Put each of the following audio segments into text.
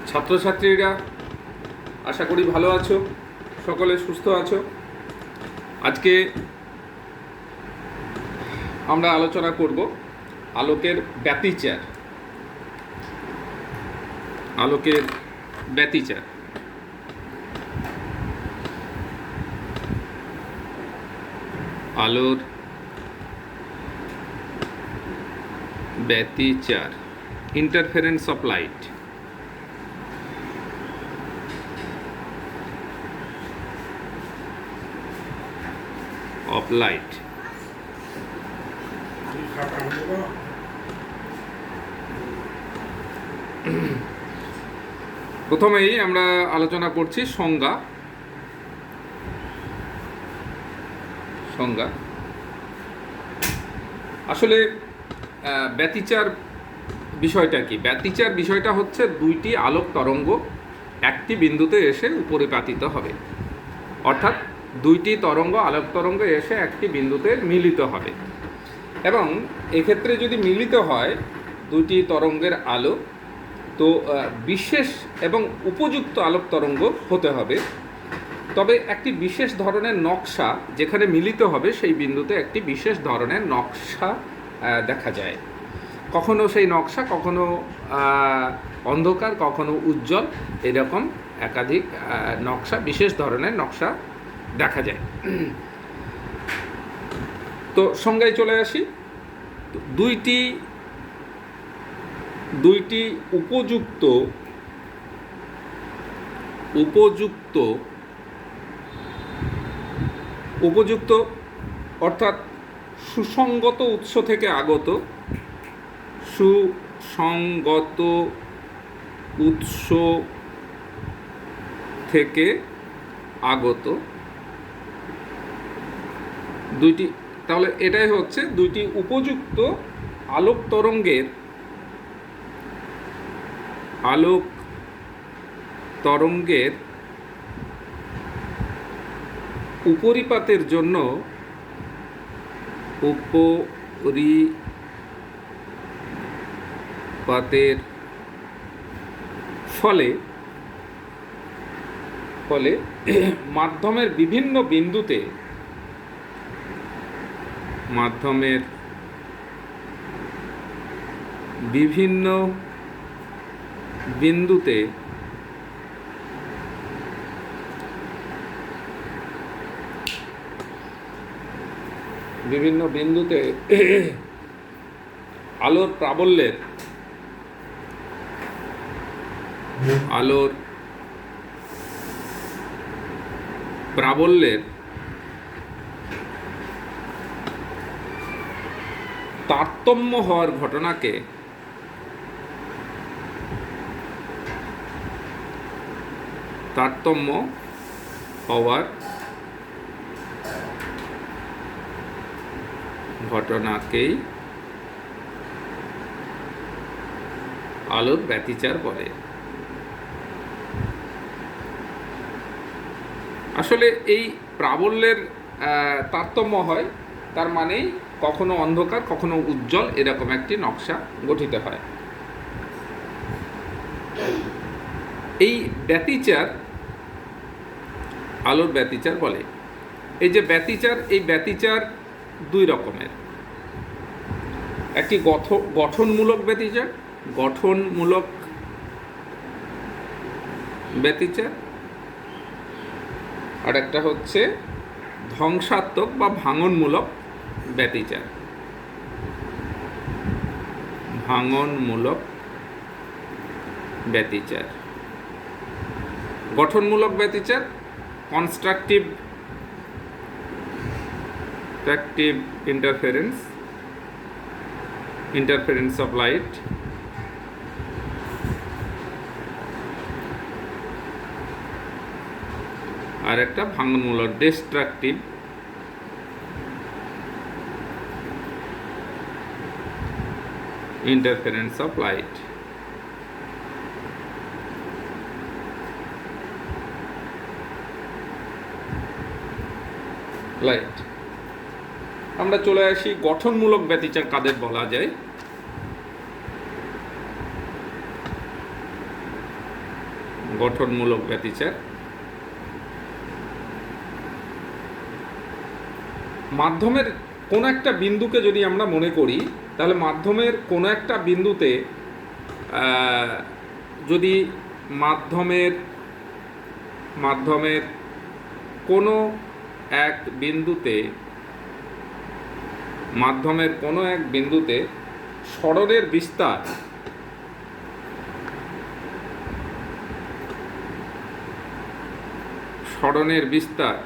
ছাত্রছাত্রীরা আশা করি ভালো আছো, সকলে সুস্থ আছো। আজকে আমরা আলোচনা করব আলোকের ব্যতিচার। আলোকের ব্যতিচার। আলোর ব্যতিচার, interference of light. of light. প্রথমেই আমরা আলোচনা করছি সংজ্ঞা। আসলে ব্যতিচার বিষয়টা কি? ব্যতিচার বিষয়টা হচ্ছে দুইটি আলোক তরঙ্গ একটি বিন্দুতে এসে উপরে পাতিত হবে, অর্থাৎ দুইটি তরঙ্গ আলোক তরঙ্গ এসে একটি বিন্দুতে মিলিত হবে, এবং এক্ষেত্রে যদি মিলিত হয় দুইটি তরঙ্গের আলো, তো বিশেষ এবং উপযুক্ত আলোক তরঙ্গ হতে হবে। তবে একটি বিশেষ ধরনের নকশা যেখানে মিলিত হবে সেই বিন্দুতে একটি বিশেষ ধরনের নকশা দেখা যায়। কখনো সেই নকশা, কখনো অন্ধকার, কখনো উজ্জ্বল, এরকম একাধিক নকশা, বিশেষ ধরনের নকশা দেখা যায়। তো সংজ্ঞায় চলে আসি। দুইটি উপযুক্ত অর্থাৎ সুসংগত উৎস থেকে আগত দুইটি, তাহলে এটাই হচ্ছে দুইটি উপযুক্ত আলোক তরঙ্গের উপরিপাতের জন্য ফলে মাধ্যমের বিভিন্ন বিন্দুতে আলোর প্রাবল্যের তারতম্য হওয়ার ঘটনাকে আলোর ব্যতিচার বলে। আসলে এই প্রাবল্যের তারতম্য হয়, তার মানেই কখনো অন্ধকার, কখনো উজ্জ্বল, এরকম একটি নকশা গঠিত হয়। এই ব্যতিচার আলোর ব্যতিচার বলে। এই যে ব্যতিচার দুই রকমের। একটি গঠনমূলক ব্যতিচার, আর একটা হচ্ছে ধ্বংসাত্মক বা ভাঙনমূলক ব্যতিচার। গঠনমূলক ব্যতিচার, কনস্ট্রাকটিভ ইন্টারফারেন্স অফ লাইট। আর একটা ভাঙনমূলক, ডিস্ট্রাকটিভ ইন্টারফারেন্স অফ লাইট। আমরা চলে আসি গঠনমূলক ব্যতিচার কাদের বলা যায়। গঠনমূলক ব্যতিচার মাধ্যমের কোনো একটা বিন্দুকে যদি আমরা মনে করি, তাহলে মাধ্যমের কোনো একটা বিন্দুতে যদি মাধ্যমের কোনো এক বিন্দুতে সরণের বিস্তার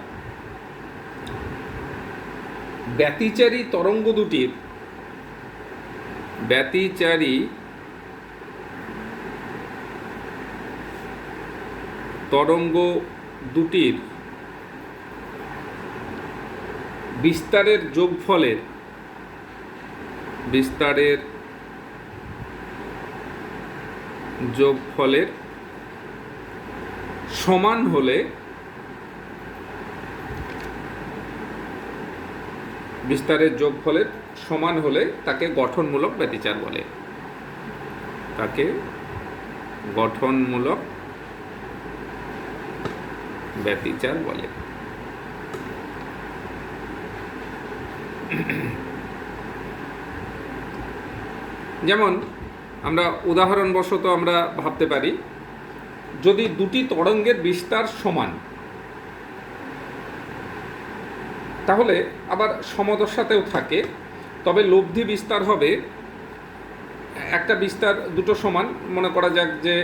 ব্যতিচারী তরঙ্গ দুটির বিস্তারের যোগফলের সমান হলে তাকে গঠনমূলক ব্যতিচার বলে। যেমন আমরা উদাহরণবশত আমরা ভাবতে পারি, যদি দুটি তরঙ্গের বিস্তার সমান, তাহলে আবার সমদশাতেও থাকে, তবে লব্ধি বিস্তার হবে একটা বিস্তার দুটো সমান, মনে করা যাক যে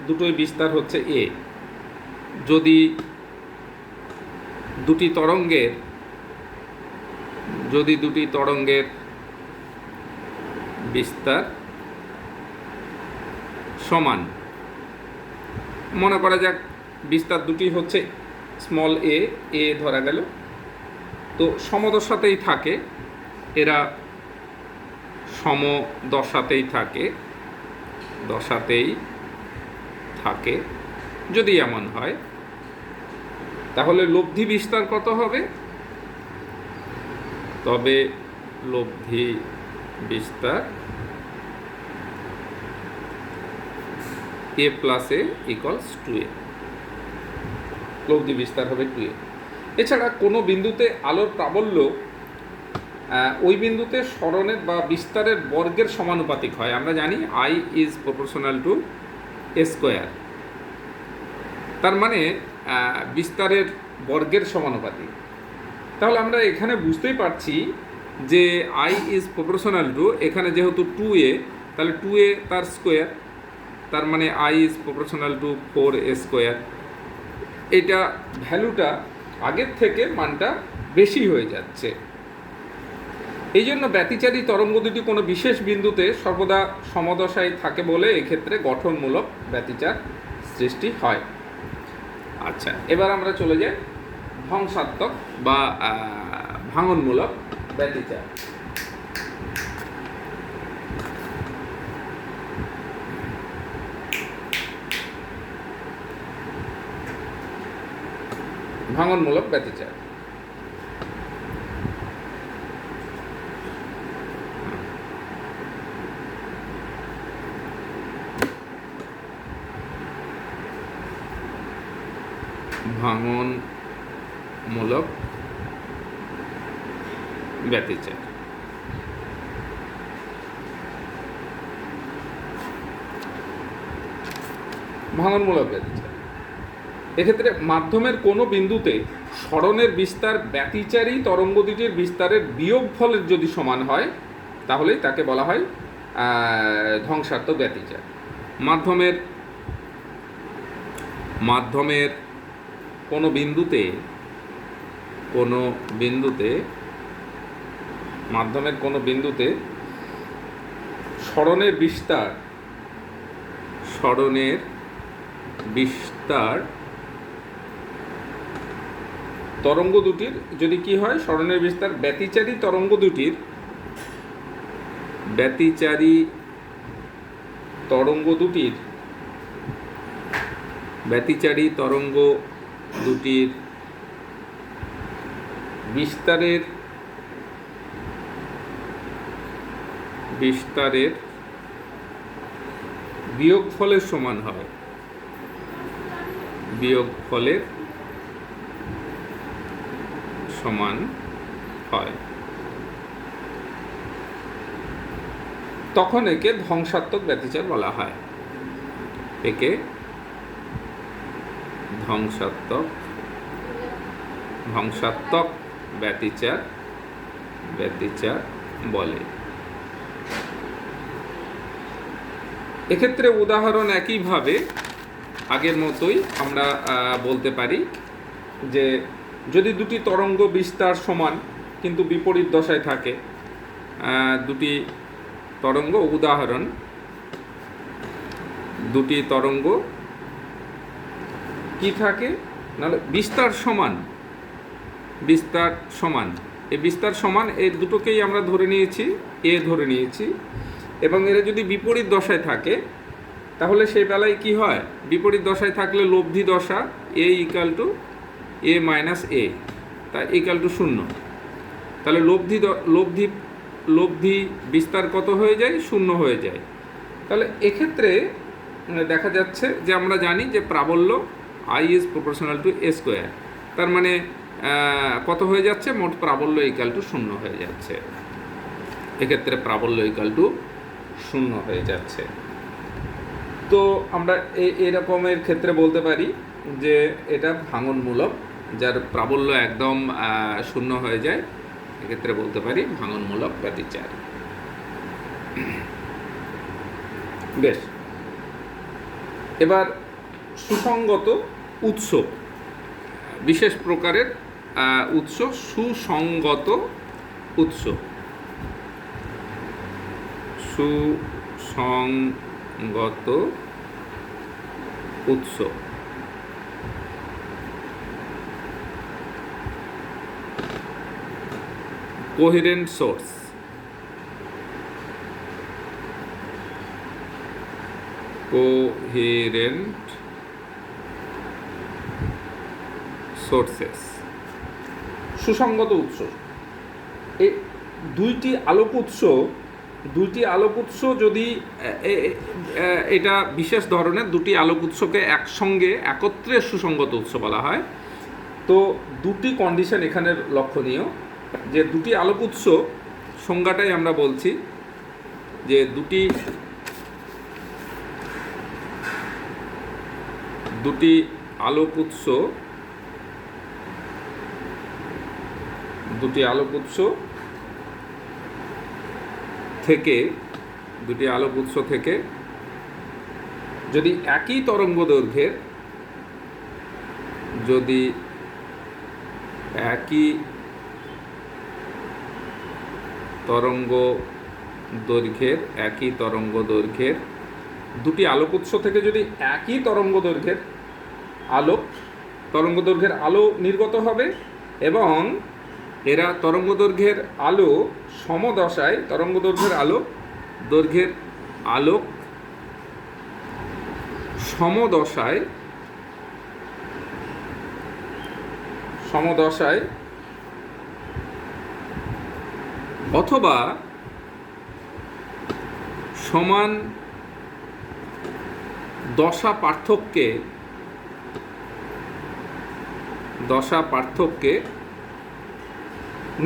দুটোই বিস্তার হচ্ছে এ। যদি দুটি তরঙ্গের বিস্তার সমান, মনে করা যাক বিস্তার দুটি হচ্ছে স্মল এ ধরা গেল, তো সমদশাতেই থাকে, এরা সমদশাতেই থাকে যদি এমন হয়, তাহলে লব্ধি বিস্তার কত হবে? তবে লব্ধি বিস্তার a + a = 2a, লব্ধি বিস্তার হবে 2a। এছাড়া কোনো বিন্দুতে আলোর প্রাবল্য ওই বিন্দুতে সরণের বা বিস্তারের বর্গের সমানুপাতিক হয়। আমরা জানি I is proportional to a square, তার মানে বিস্তারের বর্গের সমানুপাতিক। তাহলে আমরা এখানে বুঝতেই পারছি যে I is proportional to, এখানে যেহেতু 2a, তাহলে 2a তার স্কোয়ার, তার মানে I is proportional to 4a²। এটা ভ্যালুটা আগের থেকে মানটা বেশি হয়ে যাচ্ছে। এই জন্য ব্যতিচারী তরঙ্গ দুটি কোনো বিশেষ বিন্দুতে সর্বদা সমদশায় থাকে বলে এক্ষেত্রে গঠনমূলক ব্যতিচার সৃষ্টি হয়। আচ্ছা, এবার আমরা চলে যাই ধ্বংসাত্মক বা ভাঙনমূলক ব্যতিচার। ভাঙনমূলক ব্যতিচার ভাঙনমূলক ব্যতিচার এক্ষেত্রে মাধ্যমের কোনো বিন্দুতে সরণের বিস্তার ব্যতিচারী তরঙ্গ দুটির বিস্তারের বিয়োগফলের যদি সমান হয়, তাহলেই তাকে বলা হয় ধ্বংসাত্মক ব্যতিচার। মাধ্যমের কোনো বিন্দুতে সরণের বিস্তার তরঙ্গ দুটির যদি কি হয়, সরণের বিস্তার ব্যতিচারী তরঙ্গ দুটির বিস্তারের বিস্তারের বিয়োগফলের সমান হবে, বিয়োগফলের সমান হয়, তখন একে ধ্বংসাত্মক ব্যতিচার বলা হয়। একে ধ্বংসাত্মক ব্যতিচার বলে। এক্ষেত্রে উদাহরণ একইভাবে আগের মতোই আমরা বলতে পারি যে যদি দুটি তরঙ্গ বিস্তার সমান কিন্তু বিপরীত দশায় থাকে, দুটি তরঙ্গ, উদাহরণ দুটি তরঙ্গ কি থাকে, নাহলে বিস্তার সমান, এই বিস্তার সমান এই দুটোকেই আমরা ধরে নিয়েছি, ধরে নিয়েছি, এবং এরা যদি বিপরীত দশায় থাকে তাহলে সেই বেলায় কি হয়, বিপরীত দশায় থাকলে লব্ধি দশা a = a - a, তা = 0, তাহলে লব্ধি বিস্তার কত হয়ে যায়, 0 হয়ে যায়। তাহলে এক্ষেত্রে দেখা যাচ্ছে যে আমরা জানি যে প্রাবল্য I is proportional to a square, তার মানে কত হয়ে যাচ্ছে, মোট প্রাবল্য = 0 হয়ে যাচ্ছে। এক্ষেত্রে প্রাবল্য = 0 হয়ে যাচ্ছে। তো আমরা এরকমের ক্ষেত্রে বলতে পারি যে এটা ভাঙনমূলক, যার প্রাবল্য একদম 0 হয়ে যায়, এক্ষেত্রে বলতে পারি ভাঙনমূলক ব্যতিচার। বেশ, এবার সুসংগত উৎস, বিশেষ প্রকারের উৎস, সুসংগত উৎস, কোহেরেন্ট সোর্স, সোর্সেস, সুসংগত উৎস। এই দুইটি আলোক উৎস যদি এটা বিশেষ ধরনের দুটি আলোক উৎসকে একত্রে সুসংগত উৎস বলা হয়। তো দুটি কন্ডিশন এখানে লক্ষণীয়, যে দুটি আলোক উৎস সংজ্ঞাটাই আমরা বলছি যে দুটি আলোক উৎস থেকে যদি একই তরঙ্গ দৈর্ঘ্যের দুটি আলোক উৎস থেকে যদি একই তরঙ্গ দৈর্ঘ্যের আলো নির্গত হবে এবং এরা তরঙ্গ দৈর্ঘ্যের আলো সমদশায়, দৈর্ঘ্যের আলোক সমদশায় অথবা সমান দশা পার্থক্যে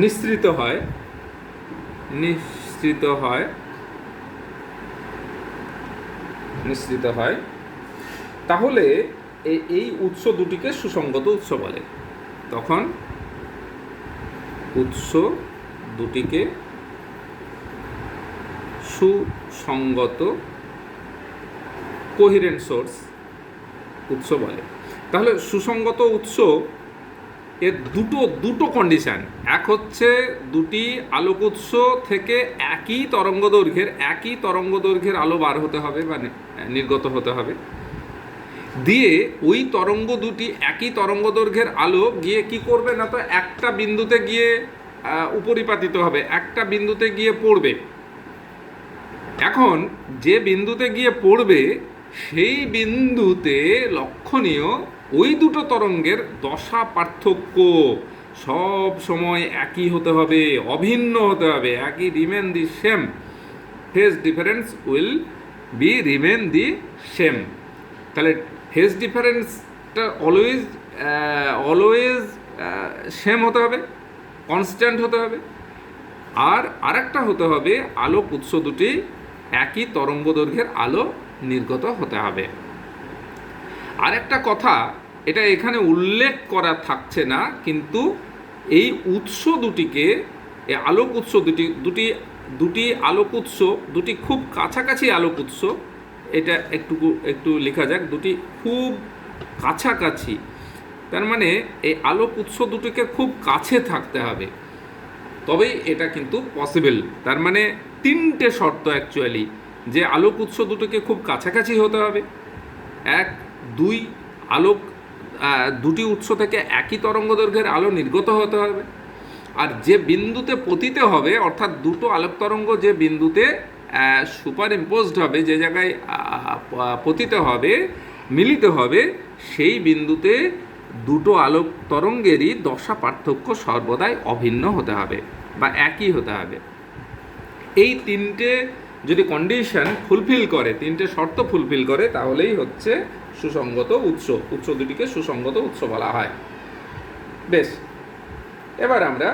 নিঃসৃত হয় তাহলে এই উৎস দুটিকে সুসংগত উৎস বলে। তখন উৎস দুটিকে সুসংগত কোহেরেন্ট সোর্স উৎস বলে। তাহলে সুসংগত উৎস এর দুটো কন্ডিশন, এক হচ্ছে দুটি আলোক উৎস থেকে একই তরঙ্গ দৈর্ঘ্যের আলো বার হতে হবে বা নির্গত হতে হবে, দিয়ে ওই তরঙ্গ দুটি একই তরঙ্গ দৈর্ঘ্যের আলো গিয়ে কি করবে না, তো একটা বিন্দুতে গিয়ে উপরিপাতিত হবে, একটা বিন্দুতে গিয়ে পড়বে। এখন যে বিন্দুতে গিয়ে পড়বে সেই বিন্দুতে লক্ষণীয় ওই দুটো তরঙ্গের দশা পার্থক্য সব সময় একই হতে হবে, অভিন্ন হতে হবে, একই remain the same. Phase difference will be remain the same. তাহলে ফেজ ডিফারেন্সটা অলওয়েজ সেম হতে হবে, কনস্ট্যান্ট হতে হবে। আর আরেকটা হতে হবে, আলোক উৎস দুটি একই তরঙ্গ দৈর্ঘ্যের আলো নির্গত হতে হবে। আরেকটা কথা, এটা এখানে উল্লেখ করা থাকছে না, কিন্তু এই উৎস দুটিকে, এই আলোক উৎস দুটি আলোক উৎস দুটি খুব কাছাকাছি আলোক উৎস, এটা একটু লেখা যাক, দুটি খুব কাছাকাছি। তার মানে এই আলোক উৎস দুটিকে খুব কাছে থাকতে হবে, তবেই এটা কিন্তু পসিবল। তার মানে তিনটে শর্ত অ্যাকচুয়ালি, যে আলোক উৎস দুটোকে খুব কাছাকাছি হতে হবে, এক, দুই, দুটি উৎস থেকে একই তরঙ্গ দৈর্ঘ্যের আলো নির্গত হতে হবে, আর যে বিন্দুতে পতিত হবে, অর্থাৎ দুটো আলোক তরঙ্গ যে বিন্দুতে সুপার ইম্পোজড হবে, যে জায়গায় পতিত হবে, মিলিত হবে, সেই বিন্দুতে দুটো আলোক তরঙ্গেরই দশা পার্থক্য সর্বদাই অভিন্ন হতে হবে বা একই হতে হবে। এই তিনটে যদি কন্ডিশন ফুলফিল করে, তিনটে শর্ত ফুলফিল করে, তাহলেই হচ্ছে সুসঙ্গত উৎস দুটিকে সুসঙ্গত উৎস বলা হয়। বেশ, এবার আমরা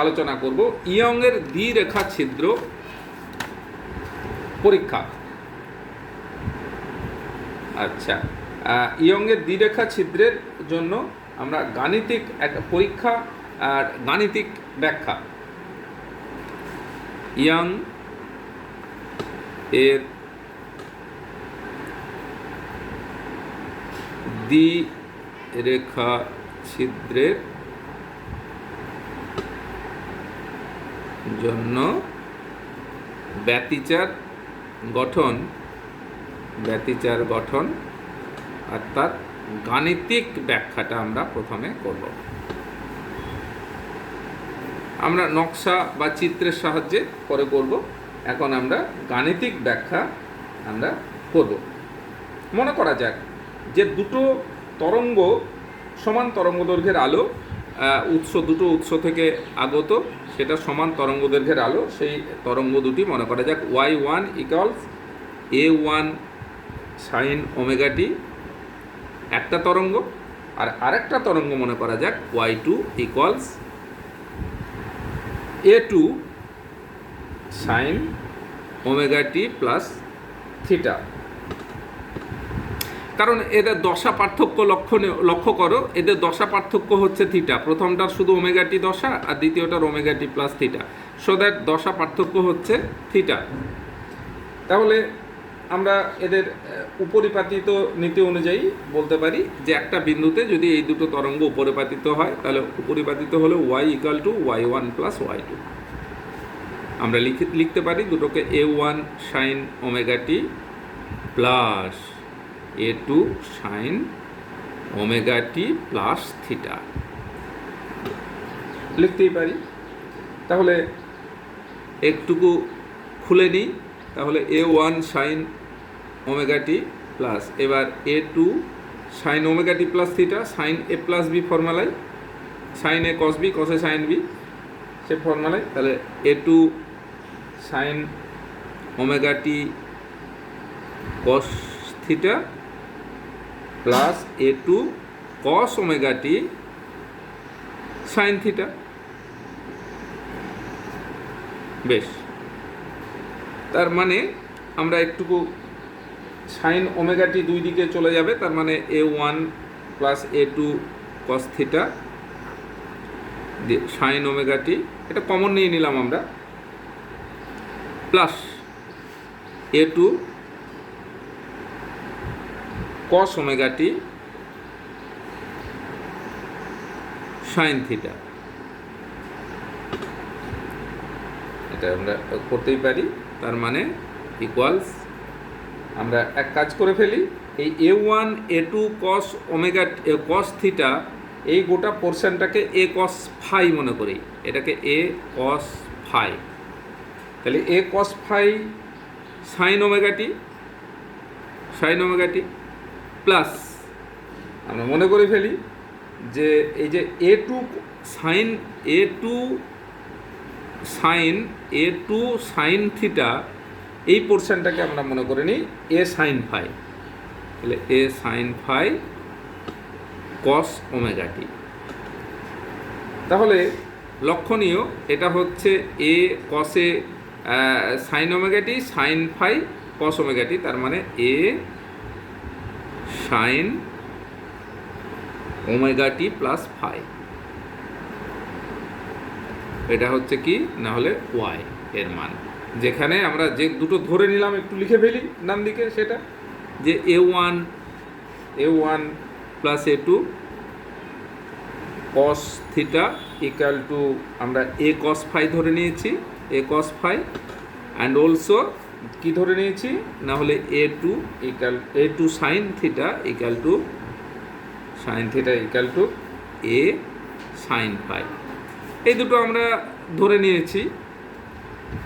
আলোচনা করব ইয়ংয়ের দ্বিরেখা ছিদ্র পরীক্ষা। আচ্ছা, ইয়ংয়ের দ্বিরেখা ছিদ্রের জন্য আমরা গাণিতিক একটা পরীক্ষা আর গাণিতিক ব্যাখ্যা। ইয়ং এর দ্বিরেখা ছিদ্রের জন্য ব্যতিচার গঠন অর্থাৎ গাণিতিক ব্যাখ্যাটা আমরা প্রথমে করব। আমরা নকশা বা চিত্রের সাহায্যে পরে করব, এখন আমরা গাণিতিক ব্যাখ্যা আমরা করব। মনে করা যাক যে দুটো তরঙ্গ, সমান তরঙ্গ দৈর্ঘ্যের আলো, দুটো উৎস থেকে আগত, সেটা সমান তরঙ্গ দৈর্ঘ্যের আলো। সেই তরঙ্গ দুটি মনে করা যাক y1 equals a1 sign omega টি, একটা তরঙ্গ। আর আরেকটা তরঙ্গ মনে করা যাক y2 equals a2 sine omega টি প্লাস থিটা। কারণ এদের দশা পার্থক্য লক্ষ্য করো, এদের দশা পার্থক্য হচ্ছে থিটা। প্রথমটার শুধু ওমেগা টি দশা, আর দ্বিতীয়টার omega T plus theta, so that দশা পার্থক্য হচ্ছে থিটা। তাহলে আমরা এদের উপরিপাতিত নীতি অনুযায়ী বলতে পারি যে একটা বিন্দুতে যদি এই দুটো তরঙ্গ উপরিপাতিত হয়, তাহলে উপরিপাতিত হলে y equal to y1 plus y2। আমরা লিখতে পারি দুটোকে a1 সাইন ওমেগা টি প্লাস a2 সাইন ওমেগা টি প্লাস থিটা লিখতেই পারি। তাহলে একটুকু খুলে নিই, তাহলে a1 সাইন ওমেগা টি প্লাস, এবার a2 sine omega T plus theta, sine a plus B ফর্মুলায়, সাইন a কস বি কসে সাইন বি, সে ফর্মুলায়। তাহলে a2 sine omega T cos theta plus a2 cos omega T sine theta. বেশ, তার মানে আমরা একটুকু সাইন ওমেগা টি দুই দিকে চলে যাবে, তার মানে a1 plus a2 cos theta sine omega T, এটা কমন নিয়ে নিলাম আমরা, plus a2 cos omega T sine theta. এটা আমরা করতেই পারি, তার মানে ইকুয়ালস, আমরা এক কাজ করে ফেলি, এই a1 a2 cos omega cos theta, এই গোটা পোর্শনটাকে a কস ফাই মনে করি, এটাকে a কস ফাই। তাহলে a cos phi sine omega T plus, আমরা মনে করে ফেলি যে এই যে a2 sign a2 sine theta, এই পোর্শনটাকে আমরা মনে করে নিই এ সাইন ফাই, তাহলে এ সাইন ফাই কস ওমেগা টি। তাহলে লক্ষণীয় এটা হচ্ছে এ কসে sign omega T sine phi কস ওমেগা টি, তার মানে এ সাইন ওমেগা টি প্লাস ফাই, এটা হচ্ছে কি না হলে ওয়াই এর মান। যেখানে আমরা যে দুটো ধরে নিলাম একটু লিখে ফেলি ডান দিকে, সেটা যে A one plus A two cos theta equal to আমরা এ কস ফাই ধরে নিয়েছি, A cos phi, and also কি ধরে নিয়েছি না হলে A two sine theta equal to A sine phi. এই দুটো আমরা ধরে নিয়েছি।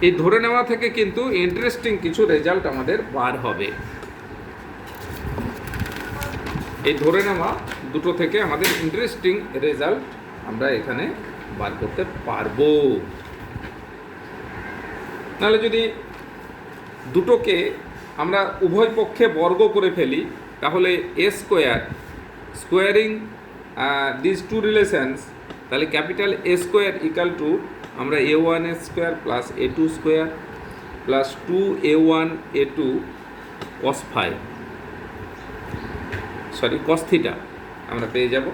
এই ধরে নেওয়া থেকে কিন্তু ইন্টারেস্টিং কিছু রেজাল্ট আমাদের বার হবে। এই ধরে নেওয়া দুটো থেকে আমাদের ইন্টারেস্টিং রেজাল্ট আমরা এখানে বার করতে পারবো। নাহলে যদি দুটোকে আমরা উভয় পক্ষে বর্গ করে ফেলি, তাহলে এ স্কোয়ারিং দিস টু রিলেশনস, তাহলে capital A square equal to আমরা A one A square plus A two square plus two A one A two cos phi cos theta আমরা পেয়ে যাব।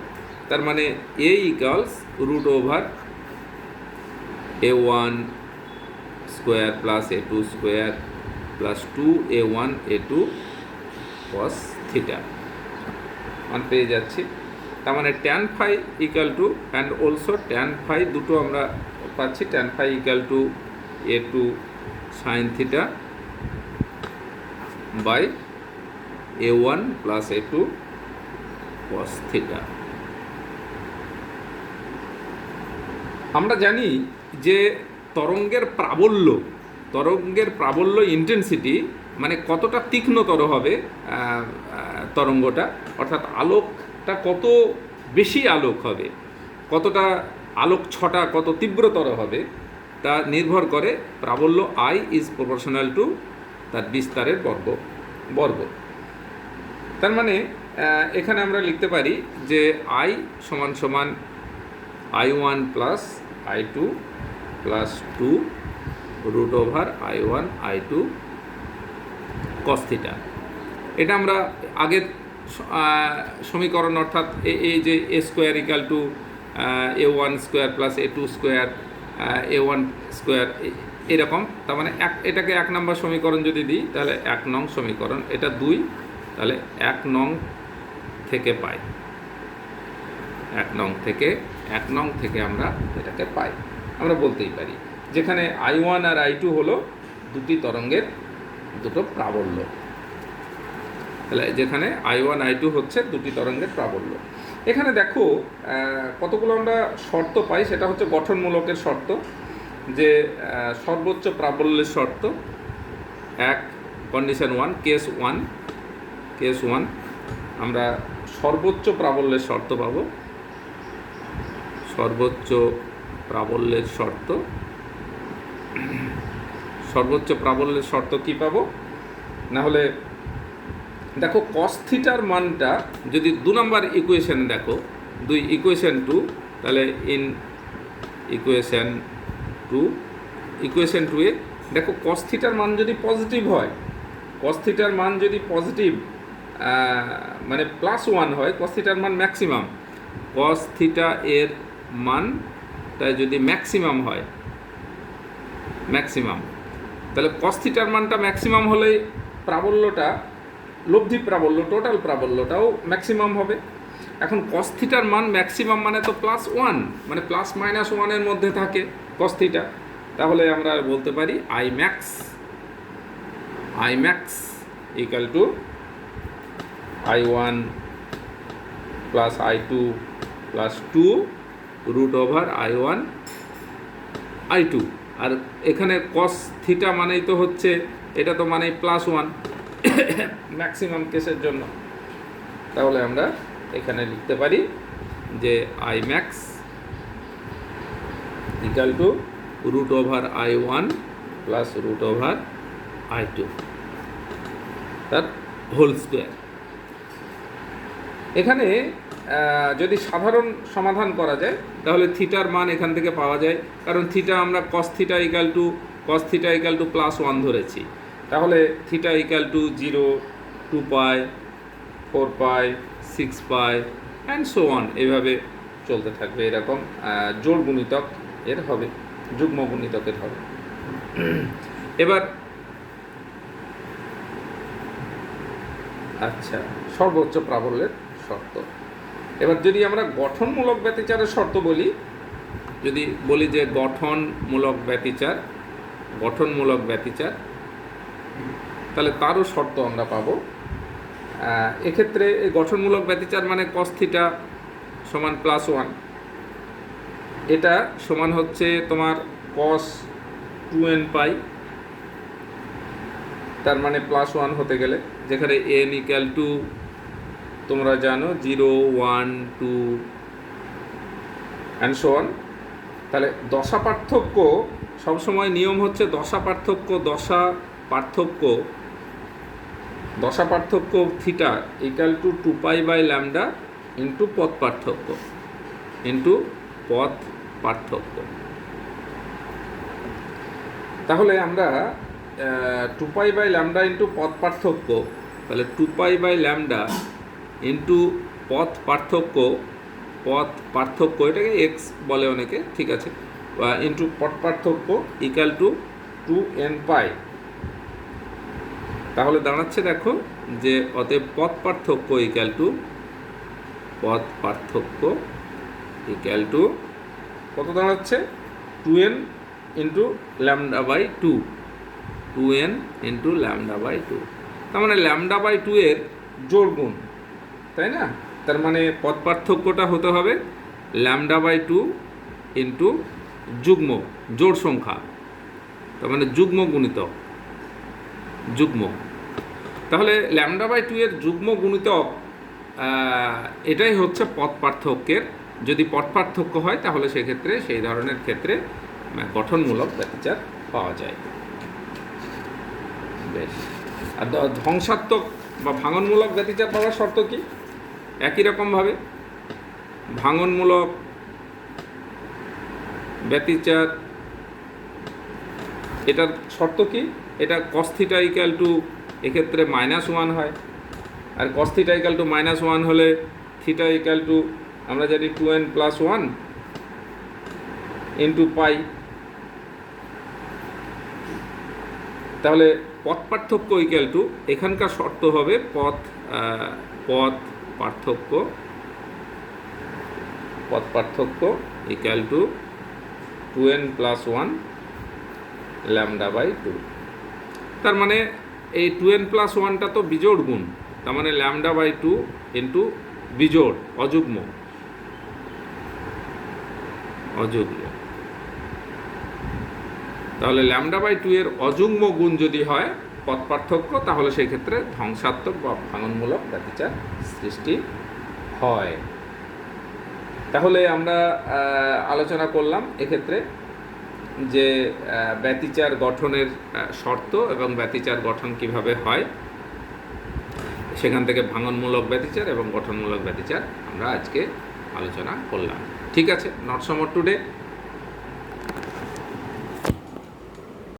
তার মানে A equals root over A one square plus A two square plus two A one A two cos theta মান পেয়ে যাচ্ছি। তার মানে tan phi equal to and also tan phi দুটো আমরা পাচ্ছি, tan phi equal to a two sine theta by a one plus A two cos theta. আমরা জানি যে তরঙ্গের প্রাবল্য ইন্টেন্সিটি মানে কতটা তীক্ষ্ণতর হবে তরঙ্গটা, অর্থাৎ আলোকটা কত বেশি আলোক হবে, কতটা আলোক ছটা কত তীব্রতর হবে, তা নির্ভর করে প্রাবল্য আই ইজ প্রপোর্শনাল টু তার বিস্তারের বর্গ। তার মানে এখানে আমরা লিখতে পারি যে আই সমান সমান I one plus I two plus two root over I one I two cos theta. এটা আমরা আগের সমীকরণ, অর্থাৎ এই যে A square equal to A one square plus A two square A one square এরকম, তার মানে এটাকে 1 নম্বর সমীকরণ যদি দিই তাহলে 1 নং সমীকরণ, এটা 2, তাহলে 1 নং থেকে পাই, 1 নং থেকে আমরা এটাকে পাই। আমরা বলতেই পারি যেখানে আই ওয়ান আর আই টু হলো দুটি তরঙ্গের দুটো প্রাবল্য, তাহলে যেখানে আই ওয়ান আই টু হচ্ছে দুটি তরঙ্গের প্রাবল্য। এখানে দেখো কতগুলো আমরা শর্ত পাই, সেটা হচ্ছে গঠনমূলকের শর্ত, যে সর্বোচ্চ প্রাবল্যের শর্ত 1 কন্ডিশন 1 কেস 1 আমরা সর্বোচ্চ প্রাবল্যের শর্ত পাবো, সর্বোচ্চ প্রাবল্যের শর্ত কি পাবো না হলে দেখো কস থিটার মানটা যদি 2 নম্বর ইকুয়েশনে দেখো, ইকুয়েশন 2, তাহলে ইন ইকুয়েশন 2 এ দেখো কস থিটার মান যদি পজিটিভ হয়, কস থিটার মান যদি পজিটিভ মানে +1 হয়, কস থিটার মান ম্যাক্সিমাম, কস থিটা এর মানটা যদি ম্যাক্সিমাম হয়, তাহলে কস থিটার মানটা ম্যাক্সিমাম হলে প্রাবল্যটা লব্ধি প্রাবল্য টোটাল প্রাবল্যটাও ম্যাক্সিমাম হবে। এখন কস থিটার মান ম্যাক্সিমাম মানে তো +1 মানে +-1 এর মধ্যে থাকে কস থিটা, তাহলে আমরা বলতে পারি I max equal to I one plus I two plus 2 root over I one I two. আর এখানে কস থিটা মানেই তো হচ্ছে এটা তো মানেই +1 ম্যাক্সিমাম কেসের জন্য, তাহলে আমরা এখানে লিখতে পারি যে I max equal to root over I one plus root over I2 তার হোল স্কোয়ার। এখানে যদি সাধারণ সমাধান করা যায় তাহলে থিটার মান এখান থেকে পাওয়া যায়, কারণ থিটা আমরা cos থিটা ইকাল টু +1 ধরেছি। তাহলে থিটা equal to 0, 2π, 4π, 6π and so on, এইভাবে চলতে থাকবে। এরকম জোড় গুণিতক এর হবে, যুগ্ম গুণিতকের হবে। এবার আচ্ছা, সর্বোচ্চ প্রাবল্যের শর্ত। এবার যদি আমরা গঠনমূলক ব্যতিচারের শর্ত বলি, যদি বলি যে গঠনমূলক ব্যতিচার, তাহলে তারও শর্ত আমরা পাবো। এক্ষেত্রে এই গঠনমূলক ব্যতিচার মানে cos থিটা সমান +1, এটা সমান হচ্ছে তোমার cos 2nπ, তার মানে +1 হতে গেলে, যেখানে n ইকুয়াল টু তোমরা জানো 0, 1, 2 অ্যান্ড সো অন। তাহলে দশা পার্থক্য সবসময় নিয়ম হচ্ছে দশা পার্থক্য থিটা ইকুয়াল টু 2π/λ ইন্টু পথ পার্থক্য। তাহলে আমরা 2π/λ ইন্টু পথ পার্থক্য, তাহলে 2π/λ ইন্টু পথ পার্থক্য এটাকে এক্স বলে অনেকে, ঠিক আছে, ইন্টু পথ পার্থক্য ইকুয়াল টু 2nπ। তাহলে দাঁড়াচ্ছে দেখো যে অতএব পথ পার্থক্য ইকুয়াল টু কত দাঁড়াচ্ছে, 2n ইন্টু λ/2, 2n ইন্টু λ/2। তার মানে λ/2 এর জোড় গুণ, তাই না? তার মানে পথ পার্থক্যটা হতে হবে λ/2 ইন্টু জোড় সংখ্যা, তার মানে যুগ্ম গুণিতক। তাহলে λ/2 এর যুগ্ম গুণিতক, এটাই হচ্ছে পথ পার্থক্যের। যদি পথ পার্থক্য হয় তাহলে সেক্ষেত্রে সেই ধরনের ক্ষেত্রে গঠনমূলক ব্যতিচার পাওয়া যায়। বেশ, আর ধ্বংসাত্মক বা ভাঙনমূলক ব্যতিচার পাওয়ার শর্ত কি? একই রকমভাবে ভাঙনমূলক ব্যতিচার, এটার শর্ত কি? এটা cos থিটা ইকুয়াল টু এক্ষেত্রে -1 হয়, আর cos থিটা ইকুয়াল টু -1 হলে থিটা ইকুয়াল টু আমরা জানি 2n+1 ইন্টু π। তাহলে পথ পার্থক্য ইকুয়াল টু, এখানকার শর্ত হবে পথ পার্থক্য ইকুয়াল টু 2n+1 λ/2। তার মানে এই 2n+1টা তো বিজোড় গুণ, তার মানে λ/2 ইন্টু বিজোড় অযুগ্ম। তাহলে λ/2 এর অযুগ্ম গুণ যদি হয় পথ পার্থক্য, তাহলে সেই ক্ষেত্রে ধ্বংসাত্মক বা ভাঙনমূলক ব্যতিচার সৃষ্টি হয়। তাহলে আমরা আলোচনা করলাম এক্ষেত্রে যে ব্যতিচার গঠনের শর্ত এবং ব্যতিচার গঠন কিভাবে হয়, সেখান থেকে ভাঙনমূলক ব্যতিচার এবং গঠনমূলক ব্যতিচার আমরা আজকে আলোচনা করলাম। ঠিক আছে, নট সো মোর টুডে।